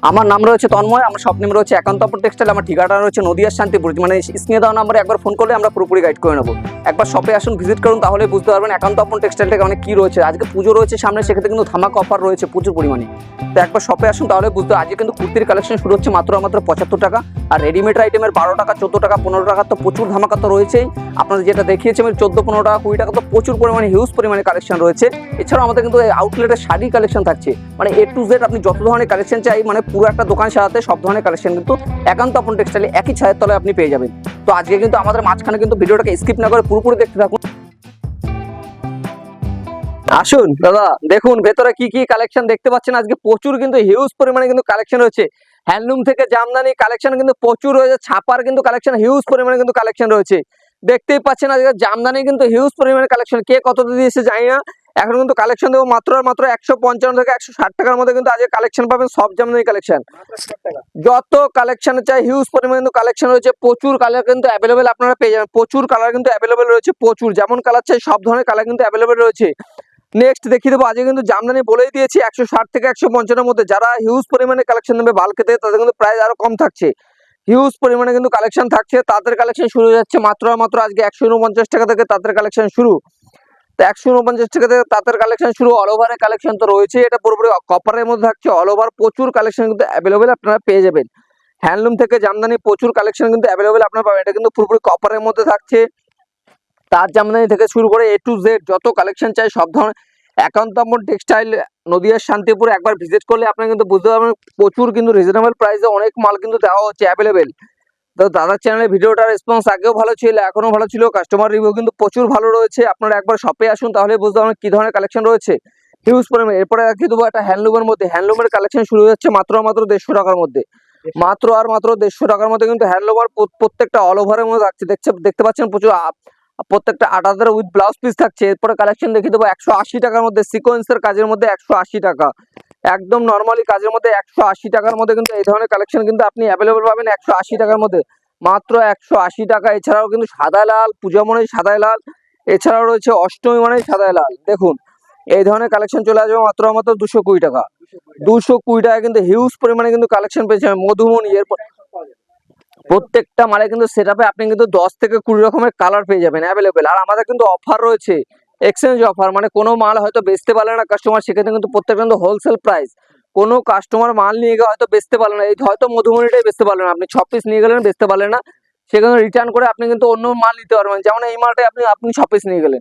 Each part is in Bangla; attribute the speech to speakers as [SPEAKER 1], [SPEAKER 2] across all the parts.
[SPEAKER 1] আমার নাম রয়েছে তন্ময়, আমার শপ নেম রয়েছে একান্তপুর টেক্সটাইল, আমার ঠিকানা রয়েছে নদিয়ার শান্তিপুর। মানে স্ক্রিনে দেওয়া নাম্বারে একবার ফোন করলে আমরা পুরোপুরি গাইড করে নেবো। একবার শপে আসুন, ভিজিট করুন, তাহলে বুঝতে পারবেন একান্তপুর টেক্সটাইল থেকে অনেক কি রয়েছে। আজকে পুজো রয়েছে সামনে, সেক্ষেত্রে কিন্তু ধামাকা অফার রয়েছে প্রচুর পরিমাণে। তো একবার শপে আসুন, তাহলে বুঝতে। আজকে কিন্তু কুর্তির কালেকশন শুরু হচ্ছে মাত্র 75 টাকা, আর রেডিমেড আইটেমের 12 টাকা, 14 টাকা, 15 টাকা তো প্রচুর ধামাকা তো রয়েছেই। আপনাদের যেটা দেখিয়েছি আমি 14, 15 টাকা, 20 টাকা তো প্রচুর পরিমাণে হিউজ পরিমাণে কালেকশন রয়েছে। এছাড়াও আমাদের কিন্তু আউটলেটের শাড়ি কালেকশন থাকছে, মানে A to Z আপনি যত ধরনের কালেকশন চাই, মানে পুরো একটা দোকান সাজাতে সব ধরনের কালেকশন কিন্তু একান্তপুর টেক্সটাইলে একই ছায়ের তলায় আপনি পেয়ে যাবেন। তো আজকে কিন্তু আমাদের মাঝখানে কিন্তু ভিডিওটাকে স্কিপ না করে পুরোপুরি দেখতে থাকুন। আসুন দাদা, দেখুন ভেতরে কি কি কালেকশন দেখতে পাচ্ছেন। আজকে প্রচুর কিন্তু হিউজ পরিমাণে কিন্তু কালেকশন রয়েছে। হ্যান্ডলুম থেকে জামদানি কালেকশন কিন্তু প্রচুর রয়েছে, ছাপার কিন্তু কালেকশন হিউজ পরিমাণে কিন্তু কালেকশন রয়েছে। দেখতেই পাচ্ছেন আজকে জামদানি কিন্তু হিউজ পরিমাণে কালেকশন, কে কত দিয়েছে জানি না। এখন কিন্তু কালেকশন দেবো মাত্র আর মাত্র 155 থেকে 160 টাকার মধ্যে কিন্তু আজকে কালেকশন পাবেন, সব জামদানি কালেকশন। যত কালেকশন চাই হিউজ পরিমাণে কিন্তু কালেকশন রয়েছে, প্রচুর কালার কিন্তু অ্যাভেলেবেল আপনারা পেয়ে যাবেন। প্রচুর কালার কিন্তু অ্যাভেলেবেল রয়েছে, প্রচুর যেমন কালার চাই সব ধরনের কালার কিন্তু অ্যাভেলেবেল রয়েছে। নেক্সট দেখিয়ে দেবো, আজকে কিন্তু জামদানি বলেই দিয়েছি 160 থেকে 155 মধ্যে। যারা হিউজ পরিমাণে কালেকশন নেবে বাল্কে থেকে, তাদের কিন্তু প্রাইস আরো কম থাকছে। হিউজ পরিমাণে কিন্তু কালেকশন থাকছে। তাদের কালেকশন শুরু হয়ে যাচ্ছে মাত্র মাত্র আজকে 149 টাকা থেকে তাদের কালেকশন শুরু। তো 149 টাকা থেকে তাদের কালেকশন শুরু। অল ওভারের কালেকশন তো রয়েছে, এটা পুরোপুরি কপারের মধ্যে থাকছে। অল ওভার প্রচুর কালেকশন কিন্তু অ্যাভেলেবেল আপনারা পেয়ে যাবেন। হ্যান্ডলুম থেকে জামদানি প্রচুর কালেকশন কিন্তু অ্যাভেলেবেল আপনারা পাবেন। এটা কিন্তু পুরোপুরি কপারের মধ্যে থাকছে। তার জামদানি থেকে শুরু করে A to Z যত কালেকশন চাই সব ধরনের একান্তপুর টেক্সটাইল নদিয়ার শান্তিপুরে একবার ভিজিট করলে আপনি কিন্তু বুঝতে পারবেন প্রচুর কিন্তু রিজনেবল প্রাইসে অনেক মাল কিন্তু দেওয়া হচ্ছে অ্যাভেলেবেল। তো দাদার চ্যানেলে ভিডিওটার রেসপন্স আগেও ভালো ছিল, এখনো ভালো ছিল, কাস্টমার রিভিউ কিন্তু প্রচুর ভালো রয়েছে। আপনারা একবার শপে আসুন, তাহলে বুঝতে পারবেন কি ধরনের কালেকশন রয়েছে হিউজ পরিমাণে। এরপরে রাখি দেবো একটা হ্যান্ডলুমের মধ্যে। হ্যান্ডলুমের কালেকশন শুরু হচ্ছে মাত্র মাত্র 150 টাকার মধ্যে। মাত্র আর মাত্র 150 টাকার মধ্যে কিন্তু হ্যান্ডলুমার প্রত্যেকটা অল ওভারের মধ্যে থাকছে। দেখতে পাচ্ছেন প্রচুর প্রত্যেকটা 8,000 উইথ ব্লাউজ পিস থাকছে। এরপরে কালেকশন দেখিয়ে দেবো 180 টাকার মধ্যে, সিকোয়েন্সের কাজের মধ্যে 180 টাকা, একদম নর্মালি কাজের মধ্যে 180 টাকার মধ্যে কিন্তু এই ধরনের কালেকশন কিন্তু আপনি অ্যাভেলেবল পাবেন 180 টাকার মধ্যে, মাত্র 180 টাকা। এছাড়াও কিন্তু সাদা লাল, পূজা মনে সাদা লাল, এছাড়াও রয়েছে অষ্টমী মানে সাদা লাল। দেখুন এই ধরনের কালেকশন চলে আসবে মাত্র মাত্র 220 টাকা। 220 টাকা কিন্তু হিউজ পরিমাণে কিন্তু কালেকশন পেয়েছে মধুমণি। এরপর প্রত্যেকটা মালে কিন্তু সেটআপে আপনি কিন্তু 10 থেকে 20 রকমের কালার পেয়ে যাবেন অ্যাভেলেবেল। আর আমাদের কিন্তু অফার রয়েছে, এক্সচেঞ্জ অফার, মানে কোনো মাল হয়তো বেচতে পারলে না কাস্টমার, সেক্ষেত্রে কিন্তু প্রত্যেকটা কিন্তু হোলসেল প্রাইস। কোনো কাস্টমার মাল নিয়ে গিয়ে হয়তো বেচতে পারলেন না, এই হয়তো মধুমণিটাই বেচতে পারলেন না, আপনি 6 পিস নিয়ে গেলেন বেচতে পারলেন না, সেখানে রিটার্ন করে আপনি কিন্তু অন্য মাল নিতে পারবেন। যেমন এই মালটাই আপনি 6 পিস নিয়ে গেলেন,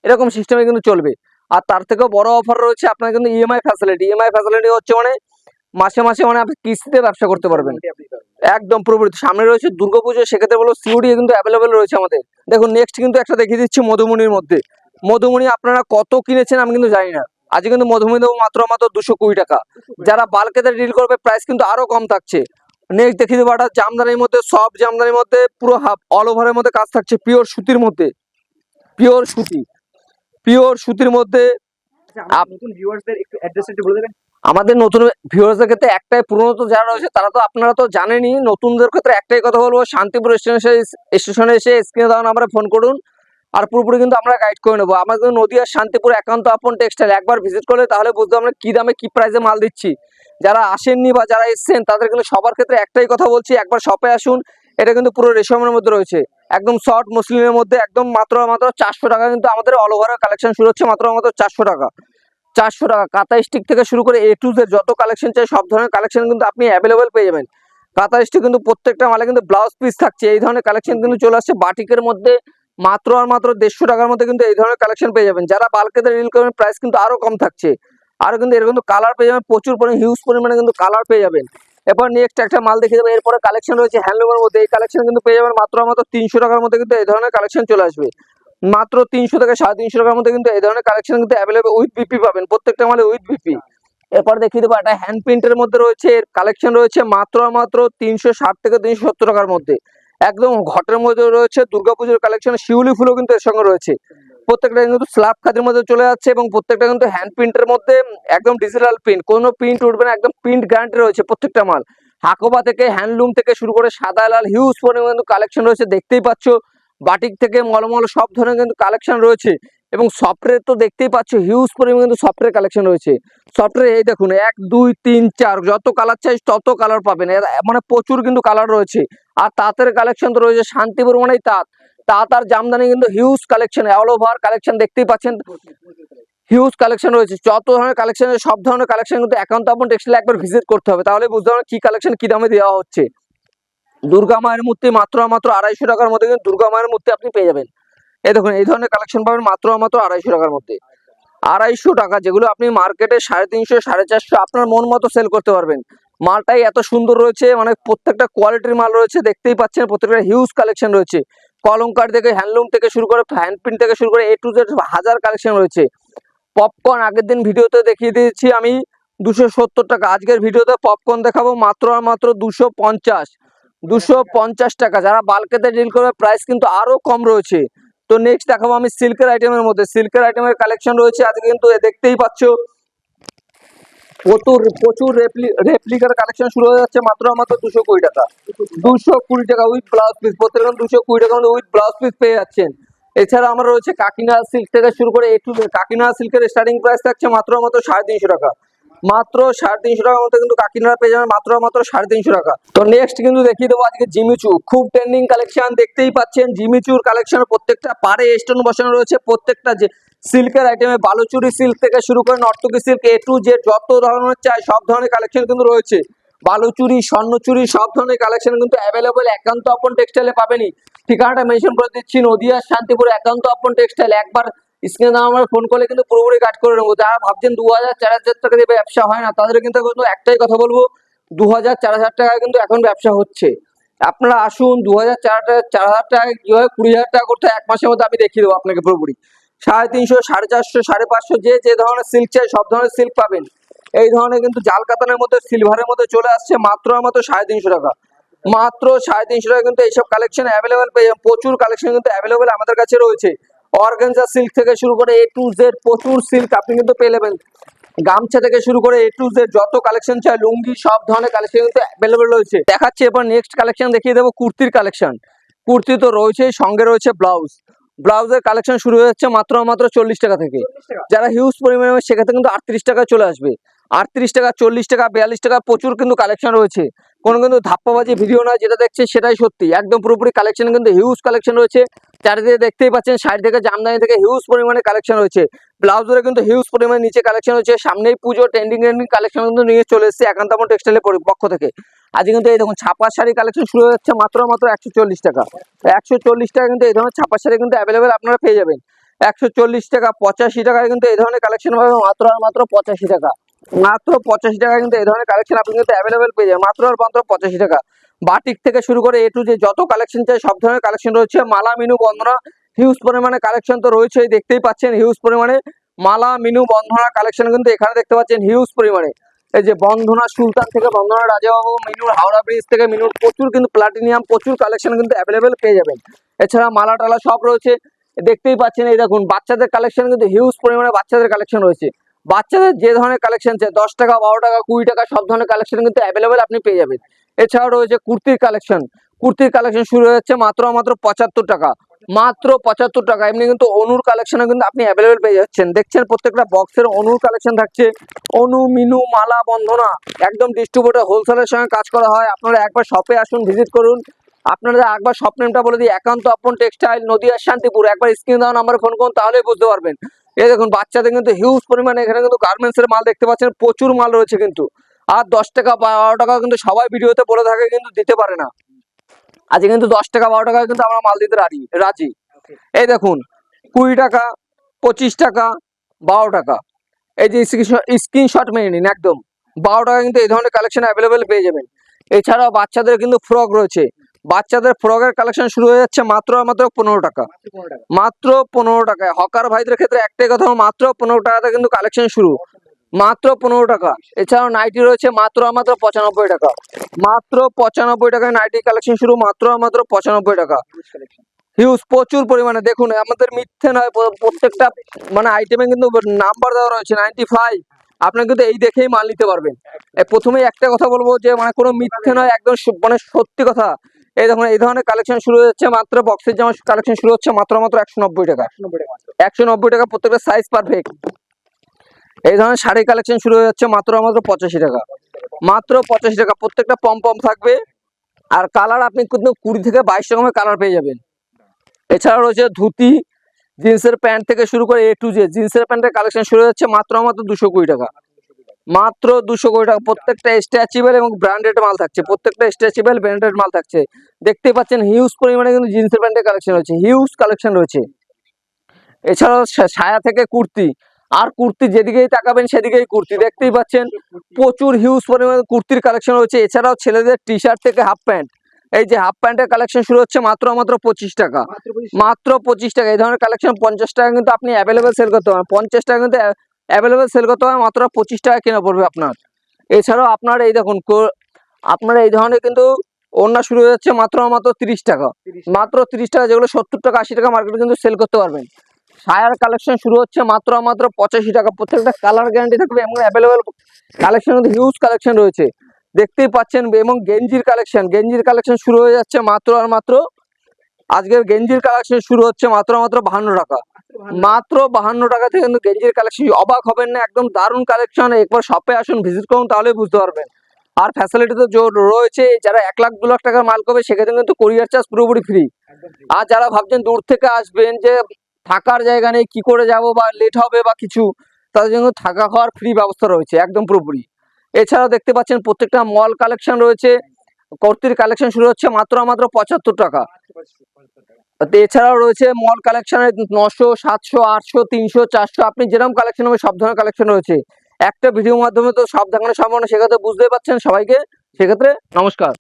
[SPEAKER 1] এরকম সিস্টেমে কিন্তু চলবে। আর তার থেকেও বড় অফার রয়েছে আপনার কিন্তু ইএমআই ফ্যাসিলিটি। ইএমআই ফ্যাসিলিটি হচ্ছে মানে মাসে মাসে মানে আপনি কিস্তিতে ব্যবসা করতে পারবেন একদম পুরোপুরি। সামনে রয়েছে দুর্গাপুজো, সেক্ষেত্রে বলো সিওডি কিন্তু অ্যাভেলেবেল রয়েছে আমাদের। দেখুন নেক্সট কিন্তু একটা দেখিয়ে দিচ্ছি মধুমণির মধ্যে। মধুমণি আপনারা কত কিনেছেন আমি কিন্তু জানি না, আজকে কিন্তু মধুমণি দেবো মাত্র মাত্র 220 টাকা। যারা বাল্কেতে ডিল করবে প্রাইস কিন্তু আরো কম থাকছে। নেক্সট দেখিয়ে দেবো একটা জামদানির মধ্যে, সব জামদানির মধ্যে পুরো হাফ অল ওভারের মধ্যে কাজ থাকছে, পিওর সুতির মধ্যে, পিওর সুতি, পিওর সুতির মধ্যে।
[SPEAKER 2] নতুন ভিউয়ার্সদের একটু অ্যাড্রেসটা একটু বলে দেবেন।
[SPEAKER 1] আমাদের নতুন ভিউয়ার্সদের ক্ষেত্রে একটাই, পুরনো তো যারা রয়েছে তারা তো আপনারা তো জানেনই, নতুনদের ক্ষেত্রে একটাই কথা বলবো, শান্তিপুর স্টেশনে এসে স্ক্রিনে দেওয়া নাম্বারে ফোন করুন, আর পুরোপুরি কিন্তু আমরা গাইড করে নেবো। আমাদের নদিয়ার শান্তিপুর একান্তপুর টেক্সটাইল একবার ভিজিট করলে তাহলে বুঝতে আমরা কি দামে কি প্রাইসে মাল দিচ্ছি। যারা আসেননি বা যারা এসছেন তাদের কিন্তু সবার ক্ষেত্রে একটাই কথা বলছি, একবার শপে আসুন। এটা কিন্তু পুরো রেশমের মধ্যে রয়েছে, একদম শর্ট মুসলিমের মধ্যে, একদম মাত্র মাত্র 400 টাকা কিন্তু আমাদের অল ওভারের কালেকশন শুরু হচ্ছে মাত্র মাত্র 400 টাকা। 400 টাকা কাঁথা স্টিক থেকে শুরু করে A to Z যত কালেকশন চাই সব ধরনের কালেকশন কিন্তু আপনি অ্যাভেলেবেল পেয়ে যাবেন। কাঁথা স্টিক কিন্তু প্রত্যেকটা মালে কিন্তু ব্লাউজ পিস থাকছে। এই ধরনের কালেকশন কিন্তু চলে আসছে বাটিকের মধ্যে, মাত্র আর মাত্র 150 টাকার মধ্যে কিন্তু এই ধরনের কালেকশন পেয়ে যাবেন। যারা বাল্কেতে রিল করবেন প্রাইস কিন্তু আরো কম থাকছে। আর কিন্তু এর কিন্তু কালার পেয়ে যাবেন প্রচুর পরিমাণে, হিউজ পরিমাণে কিন্তু কালার পেয়ে যাবেন। এরপর নেক্সট একটা মাল দেখিয়ে দেবো। এরপরে কালেকশন রয়েছে হ্যান্ডলুমের মধ্যে, এই কালেকশন কিন্তু পেয়ে যাবেন মাত্র মাত্র 300 টাকার মধ্যে কিন্তু এই ধরনের কালেকশন চলে আসবে। মাত্র 300 থেকে 350 টাকার মধ্যে কিন্তু এই ধরনের কালেকশন কিন্তু অ্যাভেলেবল উইথ বিপি পাবেন, প্রত্যেকটা মালে উইথ বিপি। এরপর দেখিয়ে দেবো একটা হ্যান্ড প্রিন্টের মধ্যে রয়েছে, এর কালেকশন রয়েছে মাত্র মাত্র 360 থেকে 370 টাকার মধ্যে, একদম ঘটের মধ্যে রয়েছে। দুর্গাপুজোর কালেকশন, শিউলি ফুলও কিন্তু এর সঙ্গে রয়েছে। প্রত্যেকটা কিন্তু স্ল্যাব কাজের মধ্যে চলে যাচ্ছে এবং প্রত্যেকটা কিন্তু হ্যান্ড প্রিন্টের মধ্যে, একদম ডিজিটাল প্রিন্ট, কোনো প্রিন্ট উঠবে না, একদম প্রিন্ট গ্যারান্টি রয়েছে প্রত্যেকটা মাল। হাকোবা থেকে হ্যান্ডলুম থেকে শুরু করে সাদা লাল হিউজ পরিমাণে কিন্তু কালেকশন রয়েছে, দেখতেই পাচ্ছ। বাটিক থেকে মলমল সব ধরনের কিন্তু কালেকশন রয়েছে। এবং সফটওয়্যার তো দেখতেই পাচ্ছ হিউজ পরিমাণে কিন্তু সফটওয়্যার কালেকশন রয়েছে। সফটওয়্যার এই দেখুন 1 2 3 4 যত কালার চাই তত কালার পাবেন, মানে প্রচুর কিন্তু কালার রয়েছে। আর তাঁতের কালেকশন তো রয়েছে, শান্তিপুর মানেই তাঁত, তাঁত আর জামদানি কিন্তু huge collection, all over collection দেখতেই পাচ্ছেন, হিউজ কালেকশন রয়েছে। যত ধরনের কালেকশন, সব ধরনের কালেকশন কিন্তু একান্ত আপন টেক্সটাইল একবার ভিজিট করতে হবে, তাহলে বুঝতে পারবেন কি কালেকশন কি দামে দেওয়া হচ্ছে। দুর্গা মায়ের মূর্তি মাত্র 250 টাকার মধ্যে কিন্তু দুর্গা মায়ের মূর্তি আপনি পেয়ে যাবেন। এই দেখুন এই ধরনের কালেকশন পাবেন মাত্র 250 টাকার মধ্যে। 250 টাকা, যেগুলো আপনি মার্কেটে 350 450 আপনার মন মতো সেল করতে পারবেন। মালটাই এত সুন্দর রয়েছে, মানে প্রত্যেকটা কোয়ালিটির মাল রয়েছে, দেখতেই পাচ্ছেন প্রত্যেকটা হিউজ কালেকশন রয়েছে। কলমকার থেকে হ্যান্ডলুম থেকে শুরু করে হ্যান্ড প্রিন্ট থেকে শুরু করে A to Z হাজার কালেকশন রয়েছে। পপকর্ন আগের দিন ভিডিওতে দেখিয়ে দিয়েছি আমি 270 টাকা, আজকের ভিডিওতে পপকর্ন দেখাবো মাত্র আর মাত্র 250 টাকা। যারা বাল্কেতে ডিল করবে প্রাইস কিন্তু আরো কম রয়েছে। তো নেক্সট দেখাবো আমি সিল্কের আইটেমের মধ্যে, সিল্কের আইটেমের কালেকশন রয়েছে আজকে কিন্তু দেখতেই পাচ্ছ প্রচুর রেপ্লিকার কালেকশন শুরু হয়ে যাচ্ছে মাত্র 220 টাকা। 220 টাকা উইথ ব্লাউজ পিস, প্রত্যেকটা 220 টাকা উইথ ব্লাউজ পিস পেয়ে যাচ্ছেন। এছাড়া আমরা রয়েছে কাকিনা সিল্ক থেকে শুরু করে কাকিনা সিল্কের স্টার্টিং প্রাইস থাকছে মাত্র 350 টাকা। মাত্র 350 টাকার মধ্যে কিন্তু কাকিনারা পেয়ে যাবেন মাত্র 350 টাকা। তো নেক্সট কিন্তু দেখিয়ে দেবো আজকে জিমিচু, খুব ট্রেন্ডিং কালেকশন দেখতেই পাচ্ছেন। জিমিচুর কালেকশন প্রত্যেকটা পারে স্টোন বসানো রয়েছে, প্রত্যেকটা যে সিল্কের আইটেমে বালুচুরি সিল্ক থেকে শুরু করে নর্তকী সিল্ক A to Z যত ধরনের চাই সব ধরনের কালেকশন কিন্তু রয়েছে। বালুচুরি স্বর্ণচুরি সব ধরনের কালেকশন কিন্তু অ্যাভেলেবল একান্ত আপন টেক্সটাইলে পাবেনি। ঠিকানাটা মেনশন করে দিচ্ছি, নদিয়া শান্তিপুর একান্ত আপন টেক্সটাইল। একবার স্ক্রিনে দাম আমরা ফোন করলে কিন্তু পুরোপুরি গাইড করে নেবো। যারা ভাবছেন 2000 4000 টাকা দিয়ে ব্যবসা হয় না, তাদের কিন্তু একটাই কথা বলবো, 2000 4000 টাকা কিন্তু এখন ব্যবসা হচ্ছে। আপনারা আসুন, 2000 4000 টাকা কিভাবে 20,000 টাকা করতে এক মাসের মধ্যে আমি দেখিয়ে দেবো আপনাকে পুরোপুরি। 350 450 550 যে ধরনের সিল্ক চাই সব ধরনের সিল্ক পাবেন। এই ধরনের কিন্তু জাল কাতানের মধ্যে সিলভারের মধ্যে চলে আসছে মাত্র 350 টাকা। মাত্র 350 টাকা কিন্তু এইসব কালেকশন অ্যাভেলেবেল পেয়ে যাবেন। প্রচুর কালেকশন কিন্তু অ্যাভেলেবেল আমাদের কাছে রয়েছে। অর্গানজা সিল্ক থেকে শুরু করে A to Z প্রচুর সিল্ক আপনি কিন্তু পেয়ে যাবেন। গামছা থেকে শুরু করে A to Z যত কালেকশন চাই, লুঙ্গি সব ধরনের কালেকশন কিন্তু অ্যাভেলেবেল রয়েছে। দেখাচ্ছি এবার নেক্সট কালেকশন দেখিয়ে দেবো কুর্তির কালেকশন। কুর্তি তো রয়েছেই, সঙ্গে রয়েছে ব্লাউজ। ব্লাউজের কালেকশন শুরু হয়ে যাচ্ছে মাত্র 40 টাকা থেকে। যারা হিউজ পরিমাণে সেক্ষেত্রে কিন্তু 38 টাকায় চলে আসবে। 38 টাকা 40 টাকা 42 টাকা প্রচুর কিন্তু কালেকশন রয়েছে। কোনো কিন্তু ধাপ্পাবাজি ভিডিও নয়, যেটা দেখছে সেটাই সত্যি, একদম পুরোপুরি কালেকশন কিন্তু হিউজ কালেকশন রয়েছে। চারিদিকে দেখতেই পাচ্ছেন সাইড থেকে জামদানি থেকে হিউজ পরিমাণে কালেকশন রয়েছে। ব্লাউজের কিন্তু হিউজ পরিমাণে নিচে কালেকশন রয়েছে। সামনেই পুজো, ট্রেন্ডিং কালেকশন কিন্তু নিয়ে চলে এসেছে একান্ত আপন টেক্সটাইলের পক্ষ থেকে। আজকে কিন্তু এই দেখুন ছাপা শাড়ি কালেকশন শুরু হয়ে যাচ্ছে মাত্র 140 টাকা। 140 টাকা কিন্তু এই ধরনের ছাপা শাড়ি কিন্তু অ্যাভেলেবেল আপনারা পেয়ে যাবেন। 140 টাকা 85 টাকায় কিন্তু এই ধরনের কালেকশন পাবেন মাত্র আর মাত্র 85 টাকা। মাত্র 85 টাকা কিন্তু এই ধরনের কালেকশন আপনি কিন্তু অ্যাভেলেবেল পেয়ে যাবেন মাত্র আর মাত্র 85 টাকা। বাটিক থেকে শুরু করে A to Z যত কালেকশন চাই সব ধরনের কালেকশন রয়েছে। মালা মিনু বন্ধনা হিউজ পরিমাণে কালেকশন তো রয়েছেই, দেখতেই পাচ্ছেন হিউজ পরিমাণে মালা মিনু বন্ধনা কালেকশন কিন্তু এখানে দেখতে পাচ্ছেন হিউজ পরিমাণে। এই যে বন্ধনা সুলতান থেকে বন্ধনা রাজাবাবু, মিনুর হাওড়া ব্রিজ থেকে মিনুর প্রচুর কিন্তু প্লাটিনিয়াম প্রচুর কালেকশন কিন্তু অ্যাভেলেবেল পেয়ে যাবেন। এছাড়া মালা টালা সব রয়েছে, দেখতেই পাচ্ছেন। এই দেখুন বাচ্চাদের কালেকশন কিন্তু হিউজ পরিমাণে বাচ্চাদের কালেকশন রয়েছে। বাচ্চাদের যে ধরনের কালেকশন চাই 10 টাকা 12 টাকা 20 টাকা সব ধরনের কালেকশন কিন্তু অ্যাভেলেবেল আপনি পেয়ে যাবেন। এছাড়াও রয়েছে কুর্তির কালেকশন। কুর্তির কালেকশন শুরু হচ্ছে মাত্র 75 টাকা। মাত্র 75 টাকা। এমনি কিন্তু অনুর কালেকশন কিন্তু আপনি অ্যাভেলেবেল পেয়ে যাচ্ছেন। দেখছেন প্রত্যেকটা বক্সের অনুর কালেকশন থাকছে। অনু মিনু মালা বন্ধনা একদম ডিস্ট্রিবিউটর হোলসেলের সঙ্গে কাজ করা হয়। আপনারা একবার শপে আসুন, ভিজিট করুন। আপনারা একবার শপ নেমটা বলে দিই, একান্ত আপন টেক্সটাইল, নদিয়া শান্তিপুর। একবার স্ক্রিনে দেওয়া নাম্বারে ফোন করুন, তাহলেই বুঝতে পারবেন। এই দেখুন বাচ্চাদের কিন্তু হিউজ পরিমাণে এখানে কিন্তু গার্মেন্টসের মাল দেখতে পাচ্ছেন, প্রচুর মাল রয়েছে কিন্তু। আর 10 টাকা 12 টাকা কিন্তু সবাই ভিডিওতে বলে থাকে কিন্তু দিতে পারে না। আজকে কিন্তু 10 টাকা 12 টাকা কিন্তু আমরা মাল দিতে রাজি। এই দেখুন 20 টাকা 25 টাকা 12 টাকা, এই যে স্ক্রিনশট মেরে নিন, একদম 12 টাকা কিন্তু এই ধরনের কালেকশন অ্যাভেলেবেল পেয়ে যাবেন। এছাড়াও বাচ্চাদের কিন্তু ফ্রক রয়েছে। বাচ্চাদের ফ্রকের কালেকশন শুরু হয়ে যাচ্ছে মাত্র 15 টাকা। মাত্র 15 টাকায়। হকার ভাইদের ক্ষেত্রে একটাই কথা, মাত্র 15 টাকাতে কিন্তু কালেকশন শুরু, মাত্র 15 টাকা। এছাড়াও নাইটি রয়েছে মাত্র 95 টাকা। মাত্র 95 টাকায় নাইটি কালেকশন শুরু, মাত্র 95 টাকা। হিউজ প্রচুর পরিমাণে। দেখুন আমাদের মিথ্যে নয়, প্রত্যেকটা মানে আইটেমে কিন্তু নাম্বার দেওয়া রয়েছে 95। আপনার কিন্তু এই দেখেই মাল নিতে পারবেন। প্রথমেই একটা কথা বলবো যে মানে কোনো মিথ্যে নয়, একদম মানে সত্যি কথা। এই দেখুন এই ধরনের কালেকশন শুরু হচ্ছে মাত্র বক্সের জামা কালেকশন শুরু হচ্ছে মাত্র 190 টাকা।
[SPEAKER 2] 190 টাকা মাত্র।
[SPEAKER 1] 190 টাকা, প্রত্যেকটা সাইজ পারফেক্ট। এই ধরনের শাড়ি কালেকশন শুরু হচ্ছে মাত্র 85 টাকা, মাত্র 85 টাকা। প্রত্যেকটা পম পম থাকবে, আর কালার আপনি কিন্তু 20 থেকে 22 রকমের কালার পেয়ে যাবেন। এছাড়া রয়েছে ধুতি, জিন্সের প্যান্ট থেকে শুরু করে A to Z। জিন্সের প্যান্টের কালেকশন শুরু হচ্ছে মাত্র 220 টাকা, মাত্র 220 টাকা। প্রত্যেকটা স্ট্রেচেবল এবং ব্র্যান্ডেড মাল থাকছে, প্রত্যেকটা স্ট্রেচেবল ব্র্যান্ডেড মাল থাকছে। দেখতেই পাচ্ছেন হিউজ পরিমাণে কিন্তু জিন্সের প্যান্টের কালেকশন রয়েছে, হিউজ কালেকশন রয়েছে। এছাড়াও সায়া থেকে কুর্তি, আর কুর্তি যেদিকেই তাকাবেন সেদিকেই কুর্তি, দেখতেই পাচ্ছেন প্রচুর হিউজ পরিমাণে কুর্তির কালেকশন রয়েছে। এছাড়াও ছেলেদের টি শার্ট থেকে হাফ প্যান্ট, এই যে হাফ প্যান্টের কালেকশন শুরু হচ্ছে মাত্র 25 টাকা, মাত্র 25 টাকা। এই ধরনের কালেকশন 50 টাকা কিন্তু আপনি অ্যাভেলেবেল সেল করতে পারেন, 50 টাকা কিন্তু অ্যাভেলেবেল সেল করতে হয়, মাত্র 25 টাকা কেনা পড়বে আপনার। এছাড়াও আপনার এই দেখুন আপনার এই ধরনের কিন্তু ওড়না শুরু হয়ে যাচ্ছে মাত্র 30 টাকা, মাত্র 30 টাকা, যেগুলো 70 টাকা 80 টাকা মার্কেটে কিন্তু সেল করতে পারবেন। সায়ার কালেকশন শুরু হচ্ছে মাত্র 85 টাকা, প্রত্যেকটা কালার গ্যারান্টি থাকবে এবং অ্যাভেলেবেল কালেকশন কিন্তু হিউজ কালেকশন রয়েছে, দেখতেই পাচ্ছেন। এবং গেঞ্জির কালেকশন শুরু হয়ে যাচ্ছে মাত্র আর মাত্র, আজকের গেঞ্জির কালেকশন শুরু হচ্ছে মাত্র 52 টাকা, মাত্র 52 টাকা থেকে কিন্তু গেঞ্জির কালেকশন। অবাক হবেন না, একদম দারুণ কালেকশন। একবার শপে আসুন, ভিজিট করুন, তাহলে বুঝতে পারবেন। আর ফ্যাসিলিটি তো রয়েছে, যারা 1 লাখ 2 লাখ টাকার মাল করবে সেক্ষেত্রে কিন্তু কোরিয়ার চার্জ পুরোপুরি ফ্রি। আর যারা ভাবছেন দূর থেকে আসবেন, যে থাকার জায়গা নেই, কি করে যাব বা লেট হবে বা কিছু, তাদের জন্য থাকা খাওয়ার ফ্রি ব্যবস্থা রয়েছে একদম পুরোপুরি। এছাড়াও দেখতে পাচ্ছেন প্রত্যেকটা মল কালেকশন রয়েছে, কুর্তির কালেকশন শুরু হচ্ছে মাত্র 75 টাকা। এছাড়াও রয়েছে মল কালেকশনের 900, 700, 800, 300, 400, আপনি যেরকম কালেকশন হবে সব ধরনের কালেকশন রয়েছে। একটা ভিডিওর মাধ্যমে তো সব দেখানো সম্ভব না, সেক্ষেত্রে বুঝতেই পারছেন সবাইকে। সেক্ষেত্রে নমস্কার।